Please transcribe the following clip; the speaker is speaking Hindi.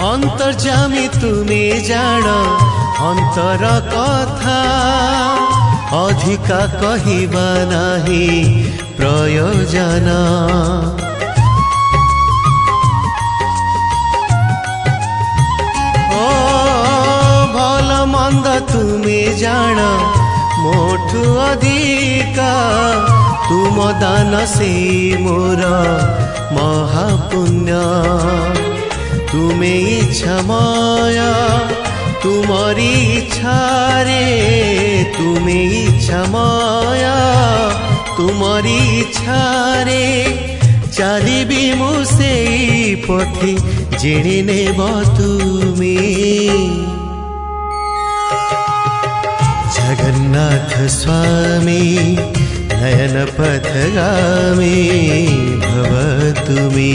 अंतर्जामी तुमे जान अंतर कथा अधिका कहिबा नाही प्रयोजन ओ भल मंद तुमे जान मोठु अधिका तुम दान से मोर महापुण्य तुमे इच्छा माया तुमरी इच्छा रे तुमे इच्छा माया तुमरी इच्छा रे चलिबी मुसे पथे जेणे नेब तुमे जगन्नाथ स्वामी नयन पथगामी भव तुमे।